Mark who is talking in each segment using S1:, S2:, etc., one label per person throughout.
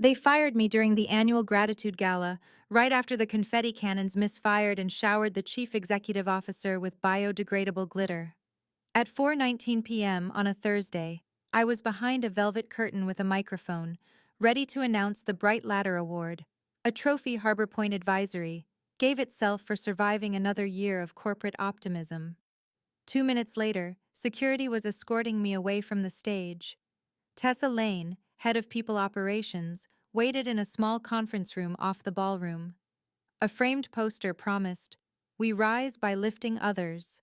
S1: They fired me during the annual gratitude gala, right after the confetti cannons misfired and showered the chief executive officer with biodegradable glitter. At 4:19 p.m. on a Thursday, I was behind a velvet curtain with a microphone, ready to announce the Bright Ladder Award, a trophy Harbor Point Advisory gave itself for surviving another year of corporate optimism. 2 minutes later, security was escorting me away from the stage. Tessa Lane, head of people operations, waited in a small conference room off the ballroom. A framed poster promised, "We rise by lifting others."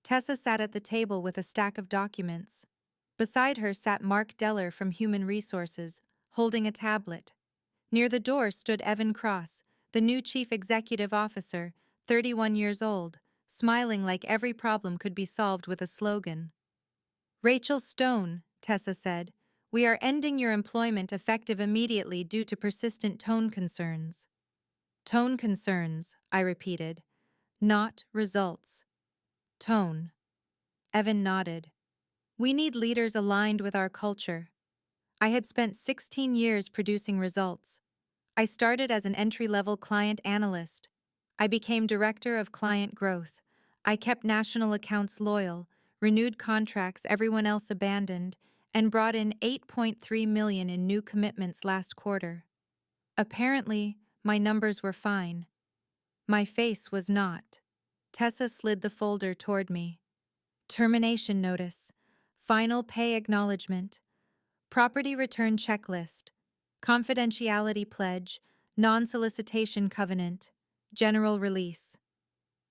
S1: Tessa sat at the table with a stack of documents. Beside her sat Mark Deller from Human Resources, holding a tablet. Near the door stood Evan Cross, the new chief executive officer, 31 years old, smiling like every problem could be solved with a slogan. "Rachel Stone," Tessa said, "we are ending your employment effective immediately due to persistent tone concerns." "Tone concerns," I repeated. "Not results. Tone." Evan nodded. "We need leaders aligned with our culture." I had spent 16 years producing results. I started as an entry-level client analyst. I became director of client growth. I kept national accounts loyal, renewed contracts everyone else abandoned, and brought in 8.3 million in new commitments last quarter. Apparently, my numbers were fine. My face was not. Tessa slid the folder toward me. Termination notice. Final pay acknowledgement. Property return checklist. Confidentiality pledge. Non-solicitation covenant. General release.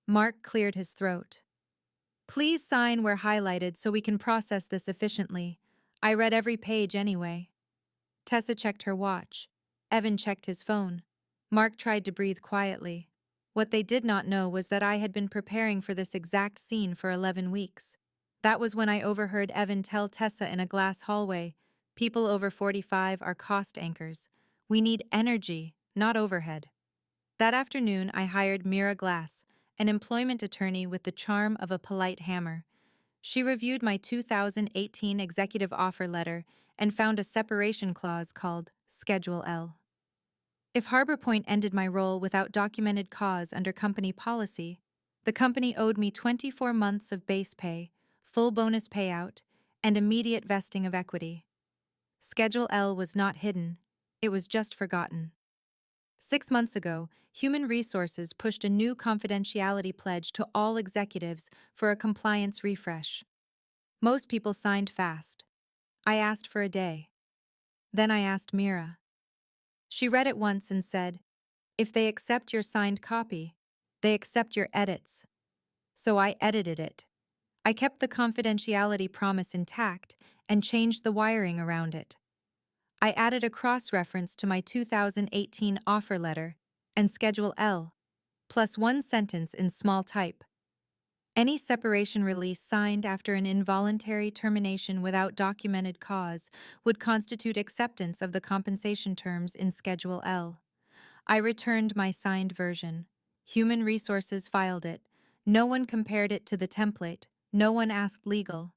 S1: Mark cleared his throat. "Please sign where highlighted so we can process this efficiently. I read every page anyway." Tessa checked her watch. Evan checked his phone. Mark tried to breathe quietly. What they did not know was that I had been preparing for this exact scene for 11 weeks. That was when I overheard Evan tell Tessa in a glass hallway, "People over 45 are cost anchors. We need energy, not overhead." That afternoon, I hired Mira Glass, an employment attorney with the charm of a polite hammer. She reviewed my 2018 executive offer letter and found a separation clause called Schedule L. If Harbor Point ended my role without documented cause under company policy, the company owed me 24 months of base pay, full bonus payout, and immediate vesting of equity. Schedule L was not hidden, it was just forgotten. 6 months ago, Human Resources pushed a new confidentiality pledge to all executives for a compliance refresh. Most people signed fast. I asked for a day. Then I asked Mira. She read it once and said, "If they accept your signed copy, they accept your edits." So I edited it. I kept the confidentiality promise intact and changed the wiring around it. I added a cross-reference to my 2018 offer letter and Schedule L, plus one sentence in small type. Any separation release signed after an involuntary termination without documented cause would constitute acceptance of the compensation terms in Schedule L. I returned my signed version. Human Resources filed it. No one compared it to the template. No one asked legal.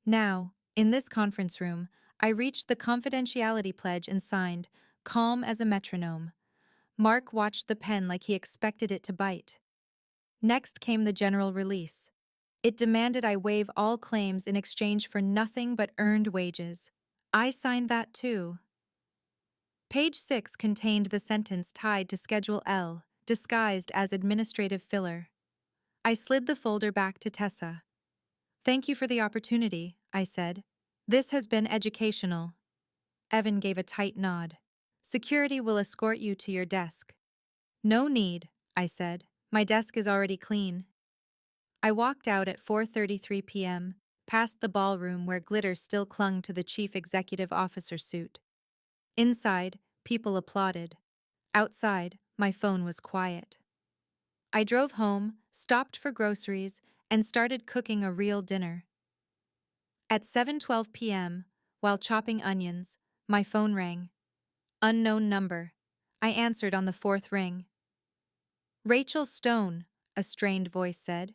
S1: Now, in this conference room, I reached the confidentiality pledge and signed, calm as a metronome. Mark watched the pen like he expected it to bite. Next came the general release. It demanded I waive all claims in exchange for nothing but earned wages. I signed that too. Page 6 contained the sentence tied to Schedule L, disguised as administrative filler. I slid the folder back to Tessa. "Thank you for the opportunity," I said. "This has been educational." Evan gave a tight nod. "Security will escort you to your desk." "No need," I said. "My desk is already clean." I walked out at 4:33 p.m., past the ballroom where glitter still clung to the chief executive officer suit. Inside, people applauded. Outside, my phone was quiet. I drove home, stopped for groceries, and started cooking a real dinner. At 7:12 p.m., while chopping onions, my phone rang. Unknown number. I answered on the fourth ring. "Rachel Stone," a strained voice said.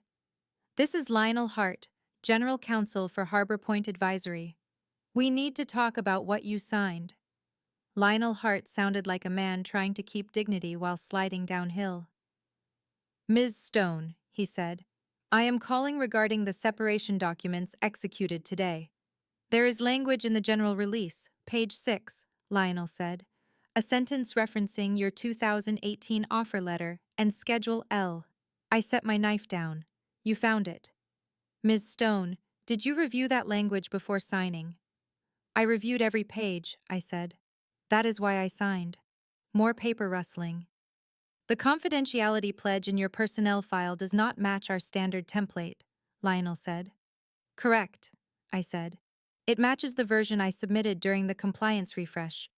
S1: "This is Lionel Hart, General Counsel for Harbor Point Advisory. We need to talk about what you signed." Lionel Hart sounded like a man trying to keep dignity while sliding downhill. "Ms. Stone," he said, "I am calling regarding the separation documents executed today." "There is language in the general release, page 6, Lionel said. "A sentence referencing your 2018 offer letter and Schedule L." I set my knife down. "You found it. Ms. Stone, did you review that language before signing?" "I reviewed every page," I said. "That is why I signed." More paper rustling. "The confidentiality pledge in your personnel file does not match our standard template," Lionel said. "Correct," I said. "It matches the version I submitted during the compliance refresh.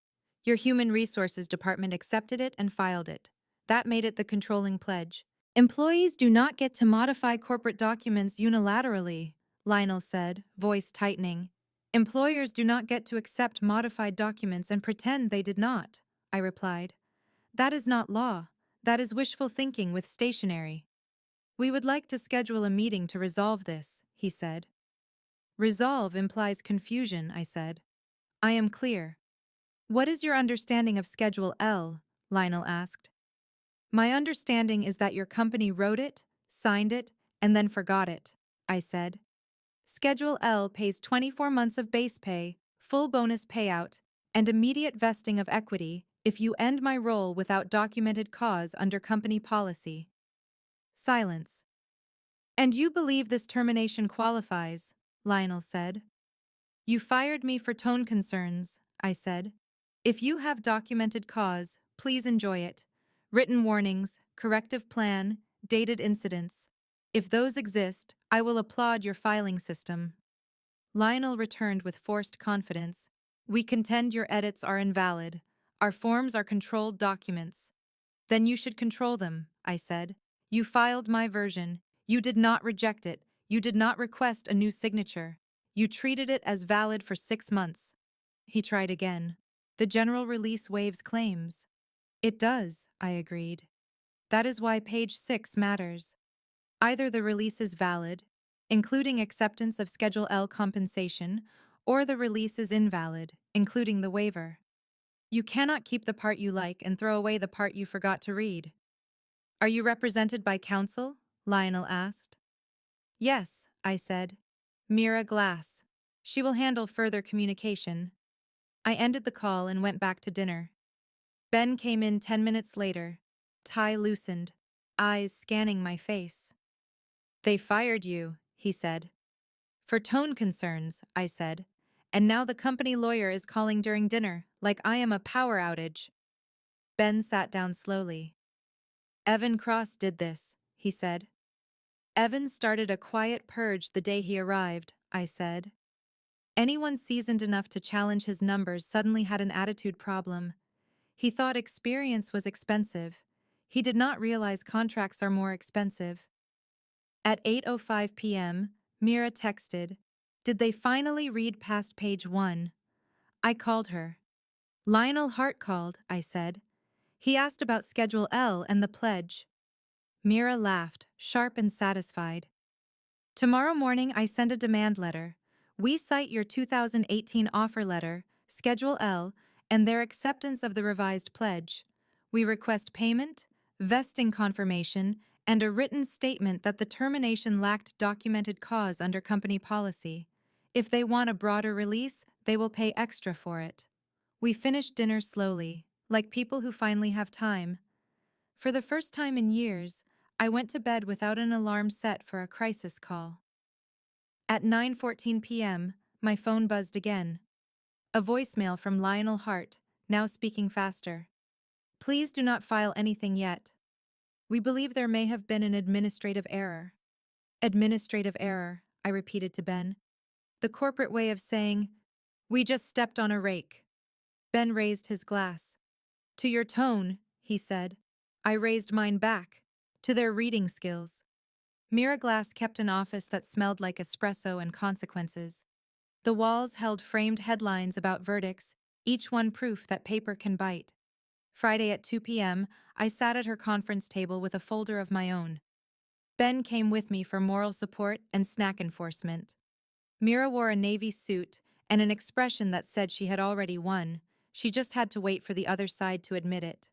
S1: Your Human Resources Department accepted it and filed it. That made it the controlling pledge." "Employees do not get to modify corporate documents unilaterally," Lionel said, voice tightening. "Employers do not get to accept modified documents and pretend they did not," I replied. "That is not law. That is wishful thinking with stationery." "We would like to schedule a meeting to resolve this," he said. "Resolve implies confusion," I said. "I am clear." "What is your understanding of Schedule L?" Lionel asked. "My understanding is that your company wrote it, signed it, and then forgot it," I said. "Schedule L pays 24 months of base pay, full bonus payout, and immediate vesting of equity if you end my role without documented cause under company policy." Silence. "And you believe this termination qualifies?" Lionel said. "You fired me for tone concerns," I said. "If you have documented cause, please enjoy it. Written warnings, corrective plan, dated incidents. If those exist, I will applaud your filing system." Lionel returned with forced confidence. "We contend your edits are invalid. Our forms are controlled documents." "Then you should control them," I said. "You filed my version. You did not reject it. You did not request a new signature. You treated it as valid for 6 months." He tried again. "The general release waives claims." "It does," I agreed. "That is why page 6 matters. Either the release is valid, including acceptance of Schedule L compensation, or the release is invalid, including the waiver. You cannot keep the part you like and throw away the part you forgot to read." "Are you represented by counsel?" Lionel asked. "Yes," I said. "Mira Glass. She will handle further communication." I ended the call and went back to dinner. Ben came in 10 minutes later, tie loosened, eyes scanning my face. "They fired you," he said. "For tone concerns," I said. "And now the company lawyer is calling during dinner, like I am a power outage." Ben sat down slowly. "Evan Cross did this," he said. "Evan started a quiet purge the day he arrived," I said. "Anyone seasoned enough to challenge his numbers suddenly had an attitude problem. He thought experience was expensive. He did not realize contracts are more expensive." At 8:05 p.m., Mira texted, "Did they finally read past page 1? I called her. "Lionel Hart called," I said. "He asked about Schedule L and the pledge." Mira laughed, sharp and satisfied. "Tomorrow morning I send a demand letter. We cite your 2018 offer letter, Schedule L, and their acceptance of the revised pledge. We request payment, vesting confirmation, and a written statement that the termination lacked documented cause under company policy. If they want a broader release, they will pay extra for it." We finished dinner slowly, like people who finally have time. For the first time in years, I went to bed without an alarm set for a crisis call. At 9:14 p.m., my phone buzzed again. A voicemail from Lionel Hart, now speaking faster. "Please do not file anything yet. We believe there may have been an administrative error." "Administrative error," I repeated to Ben. "The corporate way of saying, we just stepped on a rake." Ben raised his glass. "To your tone," he said. I raised mine back. "To their reading skills." Mira Glass kept an office that smelled like espresso and consequences. The walls held framed headlines about verdicts, each one proof that paper can bite. Friday at 2 p.m., I sat at her conference table with a folder of my own. Ben came with me for moral support and snack enforcement. Mira wore a navy suit and an expression that said she had already won. She just had to wait for the other side to admit it.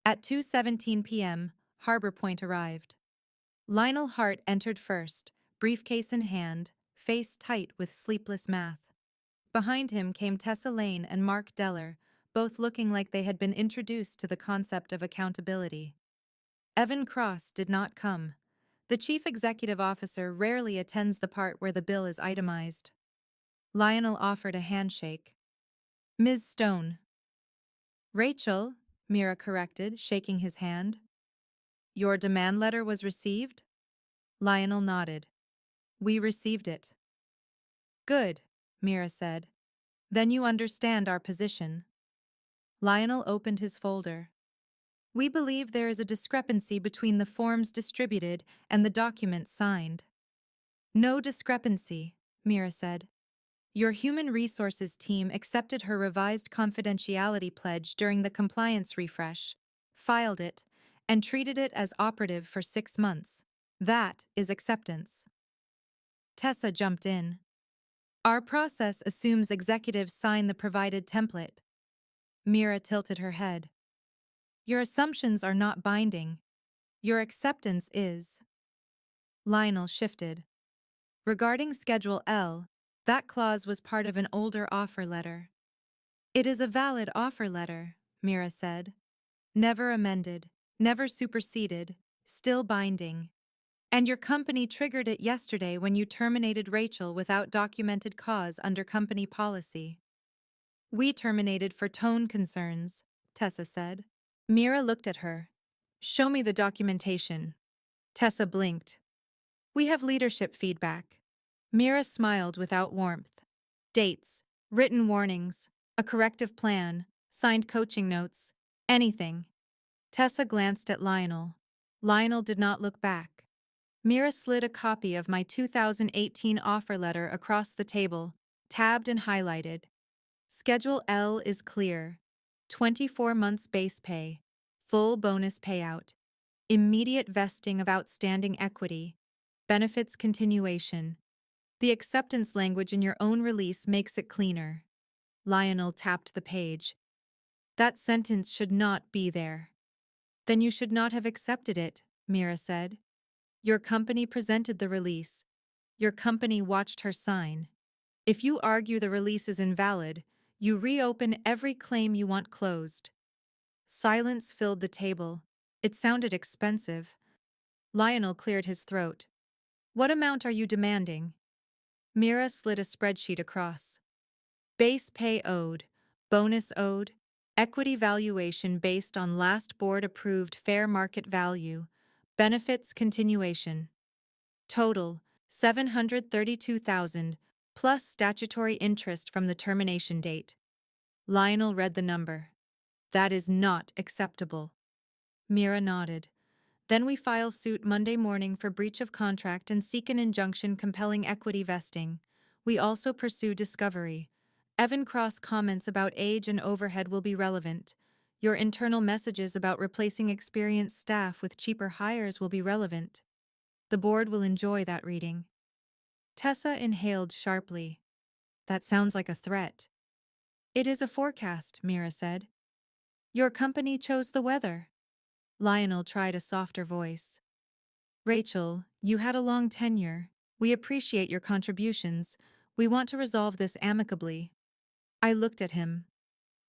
S1: At 2:17 p.m., Harbor Point arrived. Lionel Hart entered first, briefcase in hand, face tight with sleepless math. Behind him came Tessa Lane and Mark Deller, both looking like they had been introduced to the concept of accountability. Evan Cross did not come. The chief executive officer rarely attends the part where the bill is itemized. Lionel offered a handshake. Ms. Stone. Rachel, Mira corrected, shaking his hand. Your demand letter was received? Lionel nodded. We received it. Good, Mira said. Then you understand our position. Lionel opened his folder. We believe there is a discrepancy between the forms distributed and the documents signed. No discrepancy, Mira said. Your human resources team accepted her revised confidentiality pledge during the compliance refresh, filed it, and treated it as operative for 6 months. That is acceptance. Tessa jumped in. Our process assumes executives sign the provided template. Mira tilted her head. Your assumptions are not binding. Your acceptance is. Lionel shifted. Regarding Schedule L, that clause was part of an older offer letter. It is a valid offer letter, Mira said. Never amended, never superseded, still binding. And your company triggered it yesterday when you terminated Rachel without documented cause under company policy. We terminated for tone concerns, Tessa said. Mira looked at her. Show me the documentation. Tessa blinked. We have leadership feedback. Mira smiled without warmth. Dates, written warnings, a corrective plan, signed coaching notes, anything. Tessa glanced at Lionel. Lionel did not look back. Mira slid a copy of my 2018 offer letter across the table, tabbed and highlighted. Schedule L is clear. 24 months base pay, full bonus payout, immediate vesting of outstanding equity, benefits continuation. The acceptance language in your own release makes it cleaner. Lionel tapped the page. That sentence should not be there. Then you should not have accepted it, Mira said. Your company presented the release. Your company watched her sign. If you argue the release is invalid, you reopen every claim you want closed. Silence filled the table. It sounded expensive. Lionel cleared his throat. What amount are you demanding? Mira slid a spreadsheet across. Base pay owed, bonus owed, equity valuation based on last board-approved fair market value, benefits continuation. Total, $732,000, plus statutory interest from the termination date. Lionel read the number. That is not acceptable. Mira nodded. Then we file suit Monday morning for breach of contract and seek an injunction compelling equity vesting. We also pursue discovery. Evan Cross comments about age and overhead will be relevant. Your internal messages about replacing experienced staff with cheaper hires will be relevant. The board will enjoy that reading. Tessa inhaled sharply. That sounds like a threat. It is a forecast, Mira said. Your company chose the weather. Lionel tried a softer voice. Rachel, you had a long tenure. We appreciate your contributions. We want to resolve this amicably. I looked at him.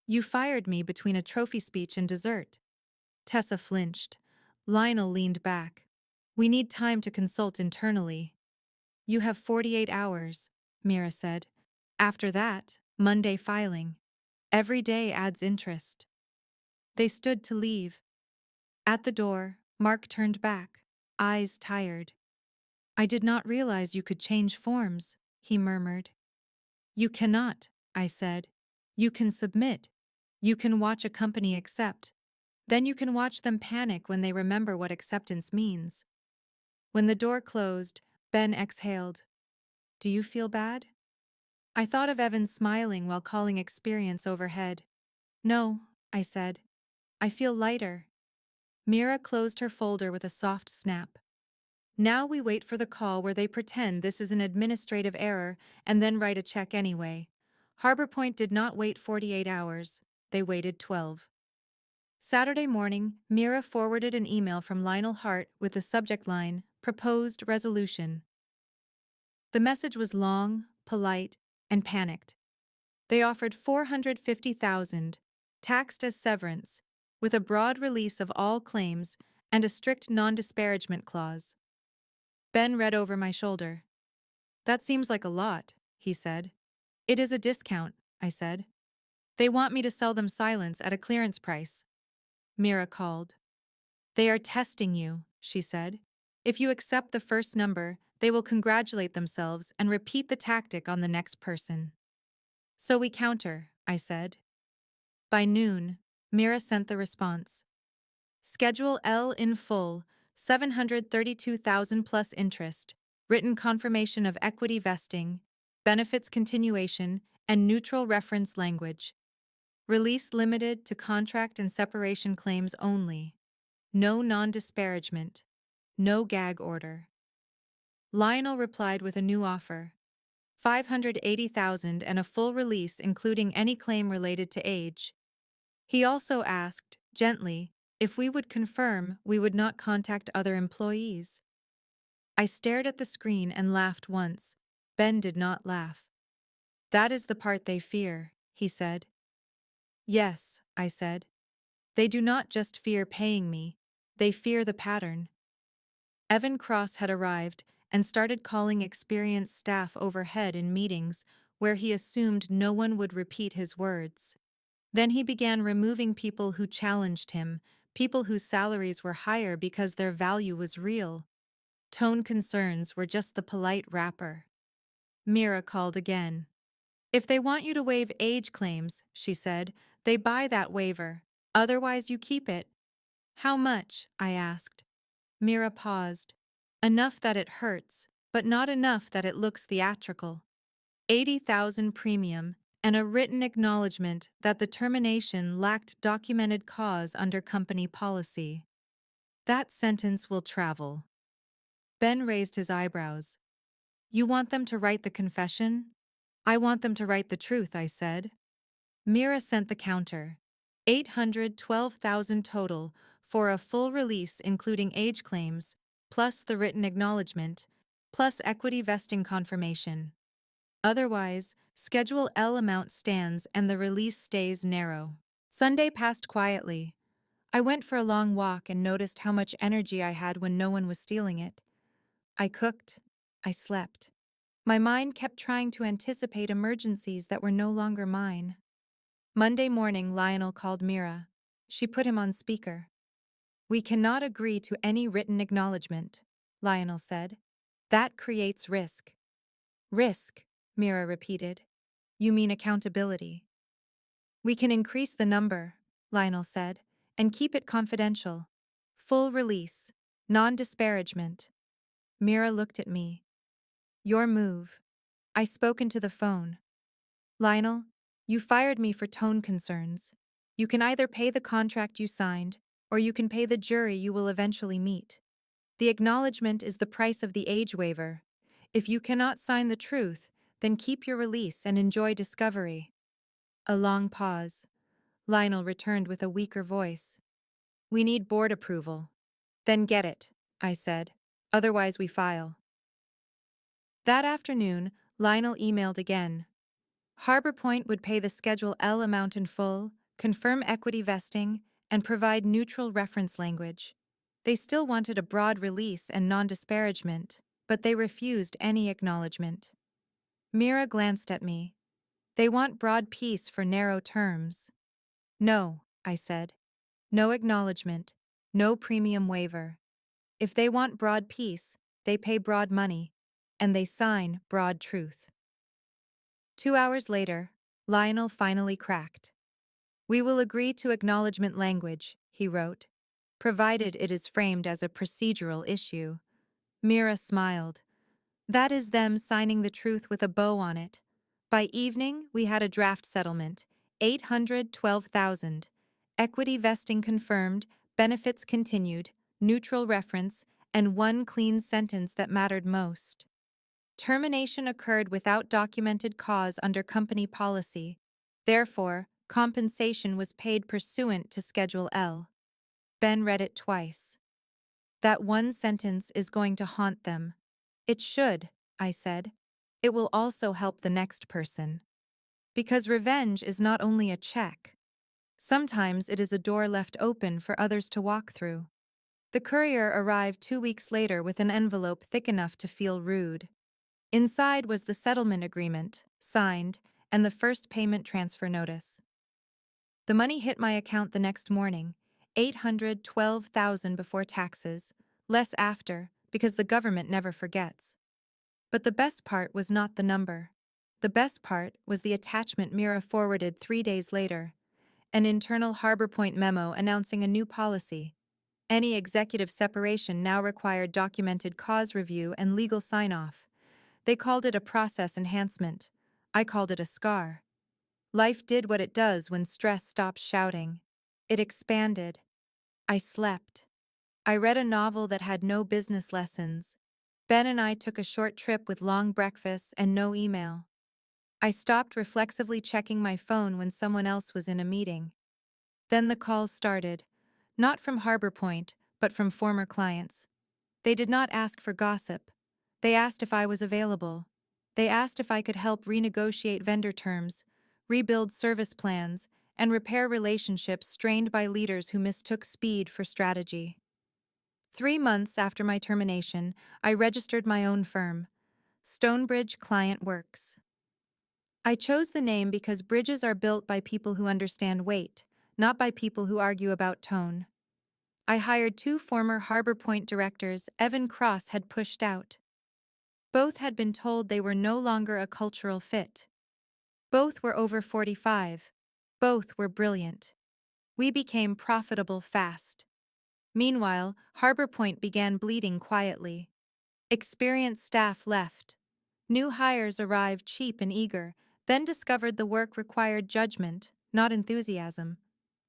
S1: You fired me between a trophy speech and dessert. Tessa flinched. Lionel leaned back. We need time to consult internally. You have 48 hours, Mira said. After that, Monday filing. Every day adds interest. They stood to leave. At the door, Mark turned back, eyes tired. I did not realize you could change forms, he murmured. You cannot, I said. You can submit. You can watch a company accept. Then you can watch them panic when they remember what acceptance means. When the door closed, Ben exhaled. Do you feel bad? I thought of Evan smiling while calling experience overhead. No, I said. I feel lighter. Mira closed her folder with a soft snap. Now we wait for the call where they pretend this is an administrative error and then write a check anyway. Harbor Point did not wait 48 hours, they waited 12. Saturday morning, Mira forwarded an email from Lionel Hart with the subject line, Proposed Resolution. The message was long, polite, and panicked. They offered $450,000, taxed as severance, with a broad release of all claims and a strict non-disparagement clause. Ben read over my shoulder. That seems like a lot, he said. It is a discount, I said. They want me to sell them silence at a clearance price. Mira called. They are testing you, she said. If you accept the first number, they will congratulate themselves and repeat the tactic on the next person. So we counter, I said. By noon, Mira sent the response. Schedule L in full, 732,000 plus interest, written confirmation of equity vesting, benefits continuation, and neutral reference language. Release limited to contract and separation claims only. No non-disparagement. No gag order. Lionel replied with a new offer. 580,000 and a full release including any claim related to age. He also asked, gently, if we would confirm we would not contact other employees. I stared at the screen and laughed once. Ben did not laugh. That is the part they fear, he said. Yes, I said. They do not just fear paying me, they fear the pattern. Evan Cross had arrived and started calling experienced staff overhead in meetings where he assumed no one would repeat his words. Then he began removing people who challenged him, people whose salaries were higher because their value was real. Tone concerns were just the polite wrapper. Mira called again. If they want you to waive age claims, she said, they buy that waiver. Otherwise you keep it. How much? I asked. Mira paused. Enough that it hurts, but not enough that it looks theatrical. 80,000 premium, and a written acknowledgement that the termination lacked documented cause under company policy. That sentence will travel. Ben raised his eyebrows. You want them to write the confession? I want them to write the truth, I said. Mira sent the counter. 812,000 total for a full release including age claims, plus the written acknowledgement, plus equity vesting confirmation. Otherwise, Schedule L amount stands and the release stays narrow. Sunday passed quietly. I went for a long walk and noticed how much energy I had when no one was stealing it. I cooked. I slept. My mind kept trying to anticipate emergencies that were no longer mine. Monday morning, Lionel called Mira. She put him on speaker. We cannot agree to any written acknowledgement, Lionel said. That creates risk. Risk, Mira repeated. You mean accountability. We can increase the number, Lionel said, and keep it confidential. Full release, non-disparagement. Mira looked at me. Your move. I spoke into the phone. Lionel, you fired me for tone concerns. You can either pay the contract you signed, or you can pay the jury you will eventually meet. The acknowledgement is the price of the age waiver. If you cannot sign the truth, then keep your release and enjoy discovery. A long pause. Lionel returned with a weaker voice. We need board approval. Then get it, I said. Otherwise we file. That afternoon, Lionel emailed again. Harbor Point would pay the Schedule L amount in full, confirm equity vesting, and provide neutral reference language. They still wanted a broad release and non-disparagement, but they refused any acknowledgement. Mira glanced at me. They want broad peace for narrow terms. No, I said. No acknowledgement, no premium waiver. If they want broad peace, they pay broad money, and they sign broad truth. 2 hours later, Lionel finally cracked. We will agree to acknowledgement language, he wrote, provided it is framed as a procedural issue. Mira smiled. That is them signing the truth with a bow on it. By evening, we had a draft settlement, 812,000. Equity vesting confirmed, benefits continued, neutral reference, and one clean sentence that mattered most. Termination occurred without documented cause under company policy. Therefore, compensation was paid pursuant to Schedule L. Ben read it twice. That one sentence is going to haunt them. It should, I said. It will also help the next person. Because revenge is not only a check. Sometimes it is a door left open for others to walk through. The courier arrived 2 weeks later with an envelope thick enough to feel rude. Inside was the settlement agreement, signed, and the first payment transfer notice. The money hit my account the next morning, $812,000 before taxes, less after, because the government never forgets. But the best part was not the number. The best part was the attachment Mira forwarded 3 days later, an internal Harbor Point memo announcing a new policy. Any executive separation now required documented cause review and legal sign-off. They called it a process enhancement. I called it a scar. Life did what it does when stress stops shouting. It expanded. I slept. I read a novel that had no business lessons. Ben and I took a short trip with long breakfasts and no email. I stopped reflexively checking my phone when someone else was in a meeting. Then the calls started, not from Harbor Point, but from former clients. They did not ask for gossip. They asked if I was available. They asked if I could help renegotiate vendor terms, rebuild service plans, and repair relationships strained by leaders who mistook speed for strategy. 3 months after my termination, I registered my own firm, Stonebridge Client Works. I chose the name because bridges are built by people who understand weight, not by people who argue about tone. I hired 2 former Harbor Point directors Evan Cross had pushed out. Both had been told they were no longer a cultural fit. Both were over 45. Both were brilliant. We became profitable fast. Meanwhile, Harbor Point began bleeding quietly. Experienced staff left. New hires arrived cheap and eager, then discovered the work required judgment, not enthusiasm.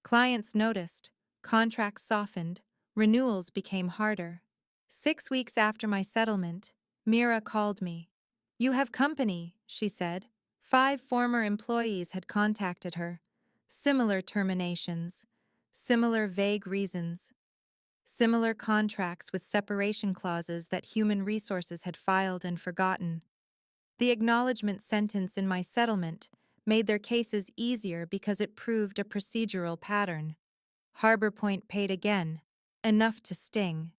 S1: Clients noticed. Contracts softened. Renewals became harder. 6 weeks after my settlement, Mira called me. "You have company," she said. 5 former employees had contacted her. Similar terminations. Similar vague reasons. Similar contracts with separation clauses that human resources had filed and forgotten. The acknowledgement sentence in my settlement made their cases easier because it proved a procedural pattern. Harbor Point paid again, enough to sting,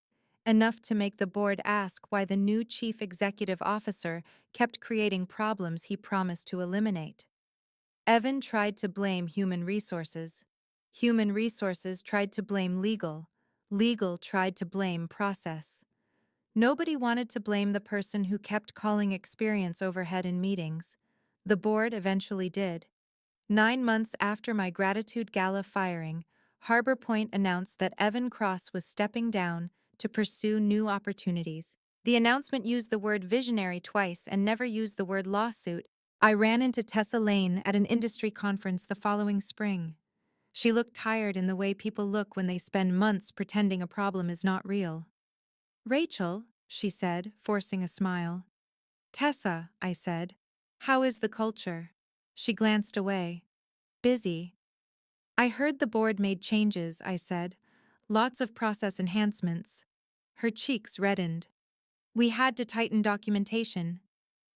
S1: enough to make the board ask why the new chief executive officer kept creating problems he promised to eliminate. Evan tried to blame human resources. Human resources tried to blame legal. Legal tried to blame process. Nobody wanted to blame the person who kept calling experience overhead in meetings. The board eventually did. 9 months after my gratitude gala firing, Harbor Point announced that Evan Cross was stepping down to pursue new opportunities. The announcement used the word visionary twice and never used the word lawsuit. I ran into Tessa Lane at an industry conference the following spring. She looked tired in the way people look when they spend months pretending a problem is not real. "Rachel," she said, forcing a smile. "Tessa," I said. "How is the culture?" She glanced away. "Busy." "I heard the board made changes," I said. "Lots of process enhancements." Her cheeks reddened. "We had to tighten documentation."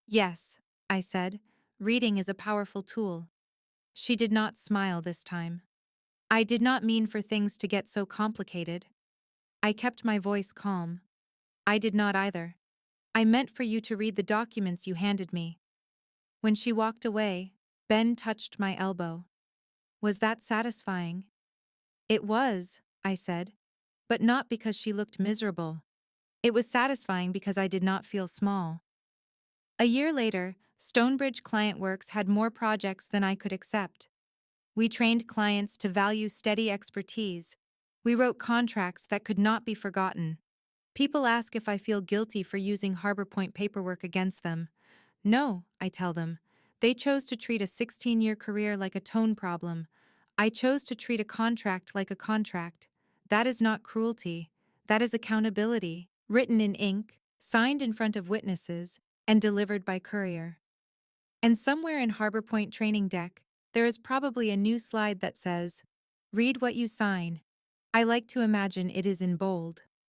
S1: "Yes," I said. "Reading is a powerful tool." She did not smile this time. "I did not mean for things to get so complicated." I kept my voice calm. "I did not either. I meant for you to read the documents you handed me." When she walked away, Ben touched my elbow. "Was that satisfying?" "It was," I said, but not because she looked miserable. It was satisfying because I did not feel small. A year later, Stonebridge Client Works had more projects than I could accept. We trained clients to value steady expertise. We wrote contracts that could not be forgotten. People ask if I feel guilty for using Harbor Point paperwork against them. No, I tell them. They chose to treat a 16-year career like a tone problem. I chose to treat a contract like a contract. That is not cruelty. That is accountability, written in ink, signed in front of witnesses, and delivered by courier. And somewhere in Harbor Point training deck, there is probably a new slide that says, "Read what you sign." I like to imagine it is in bold.